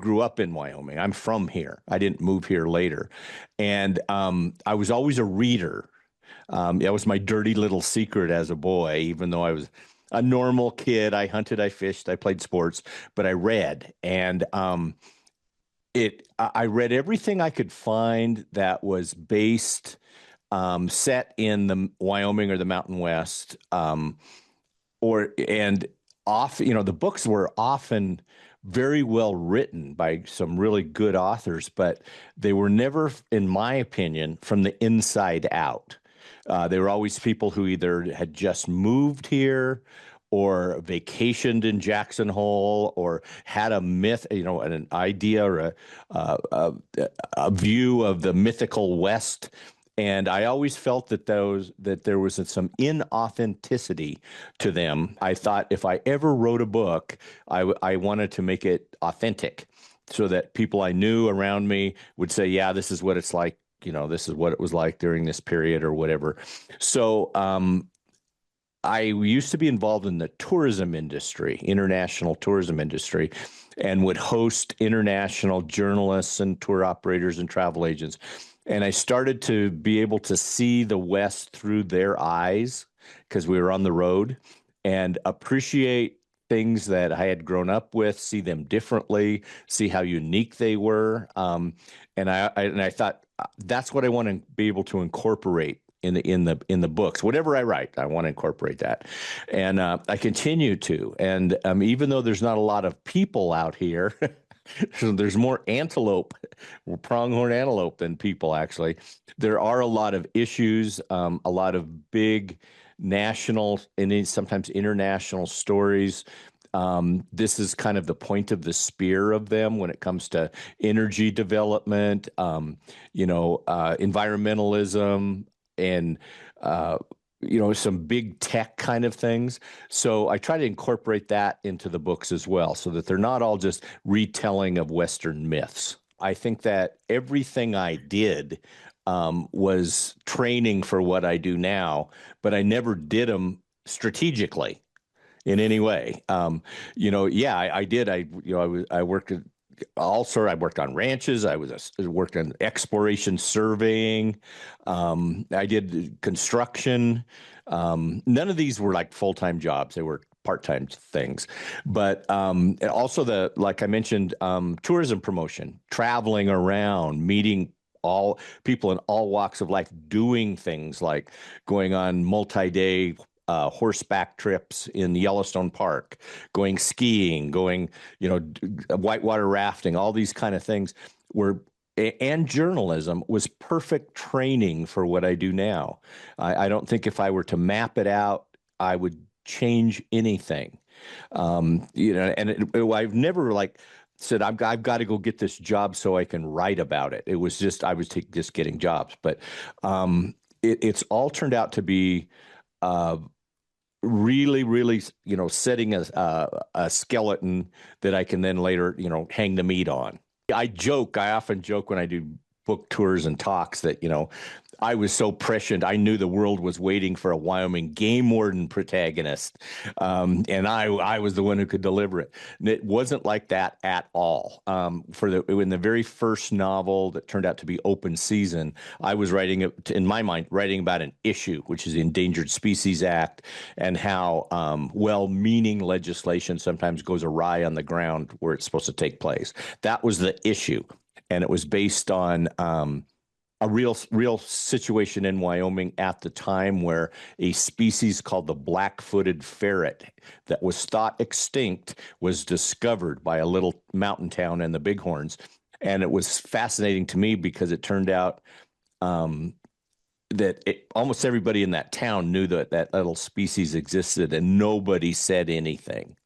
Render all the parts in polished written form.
grew up in Wyoming. I'm from here. I didn't move here later. And I was always a reader. That was my dirty little secret as a boy, even though I was a normal kid. I hunted, I fished, I played sports, but I read. And I read everything I could find that was based, set in the Wyoming or the Mountain West, and off, the books were often very well written by some really good authors, but they were never, in my opinion, from the inside out. They were always people who either had just moved here or vacationed in Jackson Hole or had a myth, an idea or a view of the mythical West. And I always felt that there was some inauthenticity to them. I thought if I ever wrote a book, I wanted to make it authentic so that people I knew around me would say, yeah, this is what it's like. This is what it was like during this period or whatever. So I used to be involved in the tourism industry, international tourism industry, and would host international journalists and tour operators and travel agents. And I started to be able to see the West through their eyes because we were on the road and appreciate things that I had grown up with, see them differently, see how unique they were. And I thought that's what I want to be able to incorporate in the books. Whatever I write, I want to incorporate that. And I continue to. And even though there's not a lot of people out here, so there's more antelope, pronghorn antelope than people actually. There are a lot of issues, a lot of big national and sometimes international stories. This is kind of the point of the spear of them when it comes to energy development, environmentalism, and some big tech kind of things. So I try to incorporate that into the books as well, so that they're not all just retelling of Western myths. I think that everything I did was training for what I do now, but I never did them strategically in any way. I did. I worked at also, I worked on ranches. I worked on exploration surveying. I did construction. None of these were like full-time jobs. They were part-time things. But also like I mentioned, tourism promotion, traveling around, meeting all people in all walks of life, doing things like going on multi-day horseback trips in Yellowstone Park, going skiing, going, whitewater rafting, all these kind of things and journalism was perfect training for what I do now. I don't think if I were to map it out, I would change anything. I've never said, I've got to go get this job so I can write about it. It was just, I was just getting jobs, but it's all turned out to be really, really, setting a skeleton that I can then later, hang the meat on. I often joke when I do book tours and talks that, I was so prescient. I knew the world was waiting for a Wyoming game warden protagonist. And I was the one who could deliver it. And it wasn't like that at all. In the very first novel that turned out to be Open Season, I was in my mind, writing about an issue, which is the Endangered Species Act, and how well-meaning legislation sometimes goes awry on the ground where it's supposed to take place. That was the issue. And it was based on a real situation in Wyoming at the time where a species called the black-footed ferret that was thought extinct was discovered by a little mountain town in the Bighorns. And it was fascinating to me because it turned out that almost everybody in that town knew that little species existed and nobody said anything.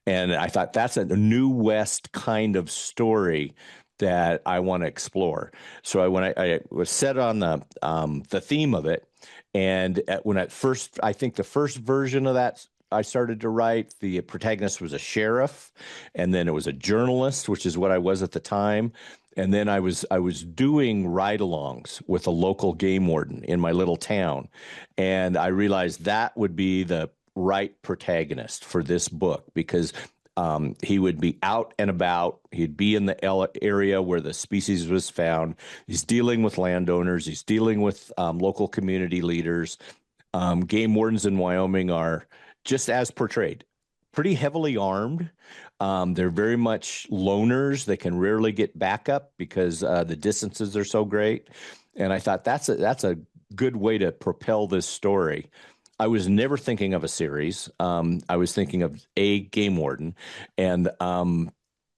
And I thought that's a New West kind of story that I want to explore. So when I was set on the theme of it, and I think the first version of that I started to write, the protagonist was a sheriff, and then it was a journalist, which is what I was at the time. And then I was doing ride-alongs with a local game warden in my little town, and I realized that would be the right protagonist for this book because He would be out and about. He'd be in the area where the species was found. He's dealing with landowners. He's dealing with local community leaders. Game wardens in Wyoming are just as portrayed, pretty heavily armed. They're very much loners. They can rarely get backup because the distances are so great. And I thought that's a good way to propel this story. I was never thinking of a series. I was thinking of a game warden, and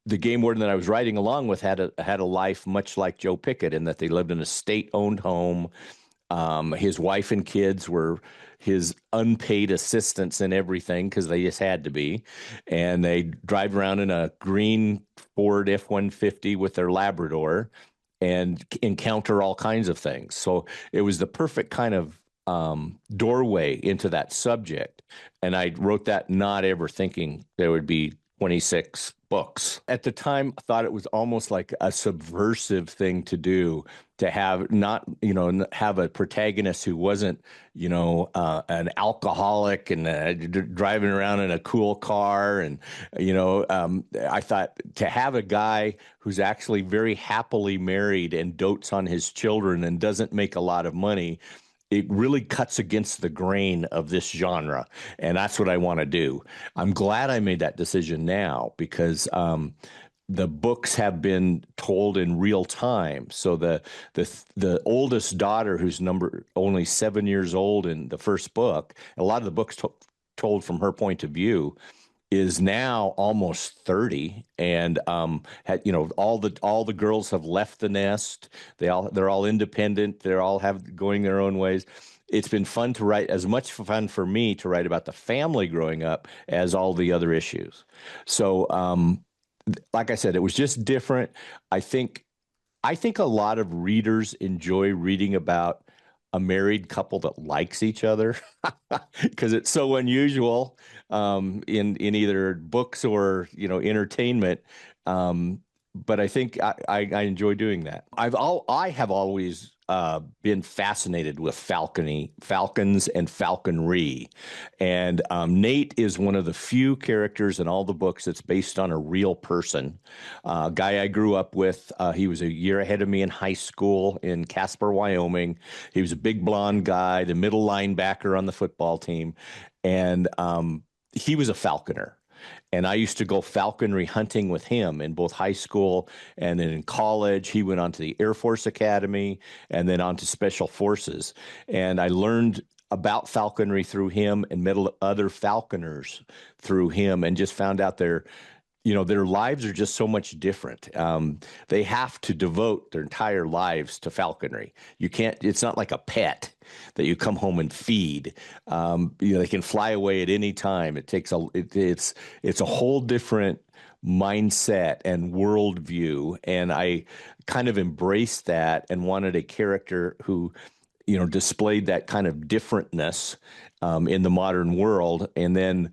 the game warden that I was riding along with had a life much like Joe Pickett in that they lived in a state-owned home. His wife and kids were his unpaid assistants and everything because they just had to be. And they drive around in a green Ford F-150 with their Labrador and encounter all kinds of things. So it was the perfect kind of doorway into that subject. And I wrote that not ever thinking there would be 26 books. At the time, I thought it was almost like a subversive thing to do, to have not, have a protagonist who wasn't, an alcoholic and driving around in a cool car. And, I thought to have a guy who's actually very happily married and dotes on his children and doesn't make a lot of money, it really cuts against the grain of this genre. And that's what I want to do. I'm glad I made that decision now because the books have been told in real time. So the oldest daughter, who's only 7 years old in the first book, a lot of the books told from her point of view, is now almost 30 and all the girls have left the nest. They're all independent. They're all going their own ways. It's been fun to write, as much fun for me to write about the family growing up as all the other issues. So like I said, it was just different. I think a lot of readers enjoy reading about a married couple that likes each other because it's so unusual in either books or entertainment. But I think I enjoy doing that. I have always been fascinated with falcons and falconry, and Nate is one of the few characters in all the books that's based on a real person. Guy I grew up with. He was a year ahead of me in high school in Casper, Wyoming. He was a big blonde guy, the middle linebacker on the football team, and he was a falconer. And I used to go falconry hunting with him in both high school and then in college. He went on to the Air Force Academy and then on to Special Forces. And I learned about falconry through him and met other falconers through him and just found out their lives are just so much different. They have to devote their entire lives to falconry. It's not like a pet that you come home and feed. They can fly away at any time. It's a whole different mindset and worldview. And I kind of embraced that and wanted a character who, displayed that kind of differentness in the modern world. And then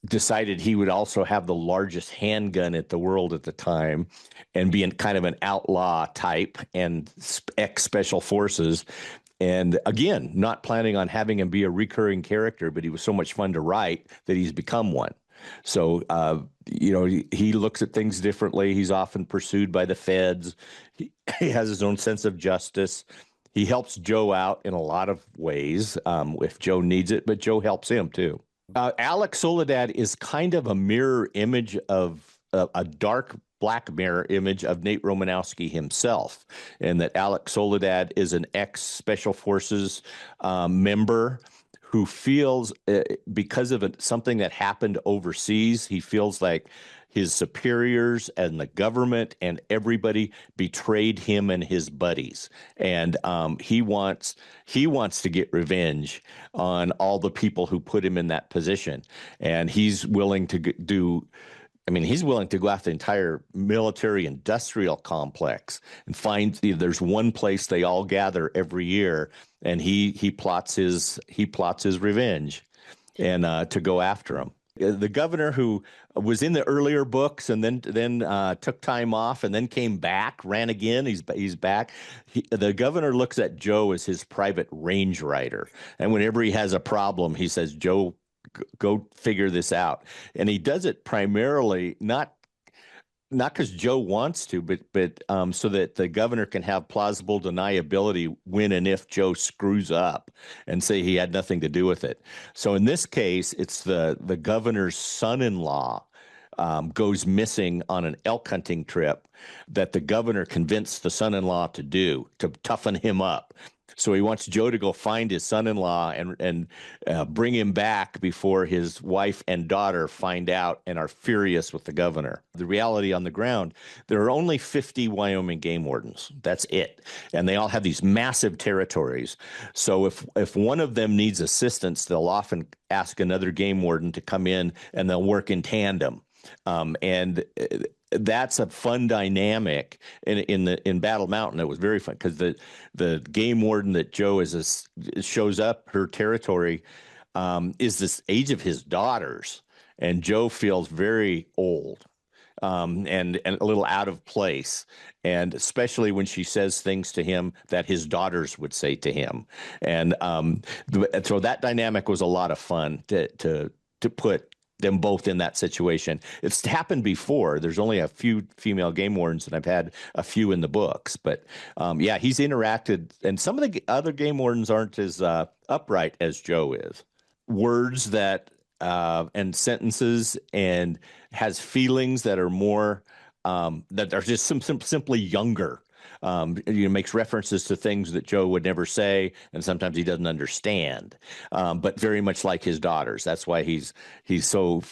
decided he would also have the largest handgun at the world at the time and be kind of an outlaw type and ex-special forces. And again, not planning on having him be a recurring character, but he was so much fun to write that he's become one. So, he looks at things differently. He's often pursued by the feds. He has his own sense of justice. He helps Joe out in a lot of ways if Joe needs it, but Joe helps him too. Alex Soledad is kind of a mirror image of a dark black mirror image of Nate Romanowski himself, and that Alex Soledad is an ex-Special Forces member who feels because of something that happened overseas, he feels like his superiors and the government and everybody betrayed him and his buddies, and he wants to get revenge on all the people who put him in that position, and he's willing to do. I mean, he's willing to go after the entire military industrial complex and find there's one place they all gather every year, and he plots his revenge and to go after him. The governor who was in the earlier books and then took time off and then came back, ran again. He's back. The governor looks at Joe as his private range rider, and whenever he has a problem, he says, "Joe, go figure this out. And he does it primarily not because Joe wants to, but so that the governor can have plausible deniability when and if Joe screws up and say he had nothing to do with it. So in this case, it's the governor's son-in-law goes missing on an elk hunting trip that the governor convinced the son-in-law to do to toughen him up. So he wants Joe to go find his son-in-law and bring him back before his wife and daughter find out and are furious with the governor. The reality on the ground, there are only 50 Wyoming game wardens. That's it. And they all have these massive territories. So if one of them needs assistance, they'll often ask another game warden to come in and they'll work in tandem. And that's a fun dynamic in Battle Mountain. It was very fun because the game warden that Joe shows up her territory is this age of his daughters, and Joe feels very old and a little out of place, and especially when she says things to him that his daughters would say to him, and so that dynamic was a lot of fun to put them both in that situation. It's happened before. There's only a few female game wardens, and I've had a few in the books. But yeah, he's interacted, and some of the other game wardens aren't as upright as Joe is. Words that and sentences and has feelings that are more that are just simply younger. Makes references to things that Joe would never say, and sometimes he doesn't understand. But very much like his daughters. That's why he's so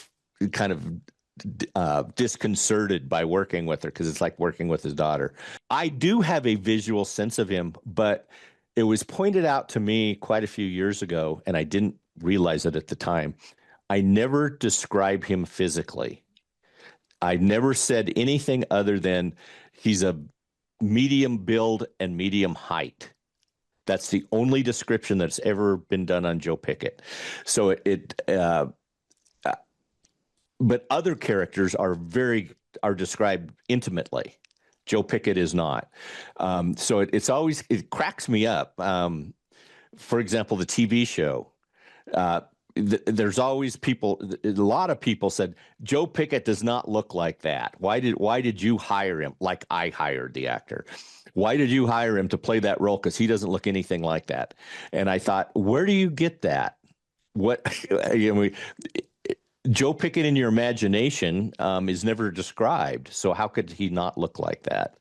kind of disconcerted by working with her, because it's like working with his daughter. I do have a visual sense of him, but it was pointed out to me quite a few years ago, and I didn't realize it at the time. I never describe him physically. I never said anything other than he's a medium build and medium height. That's the only description that's ever been done on Joe Pickett. So but other characters are described intimately. Joe Pickett is not. So it cracks me up. For example, the TV show. There's always people. A lot of people said Joe Pickett does not look like that. Why did you hire him? Like I hired the actor. Why did you hire him to play that role? Because he doesn't look anything like that. And I thought, where do you get that? What Joe Pickett in your imagination is never described. So how could he not look like that?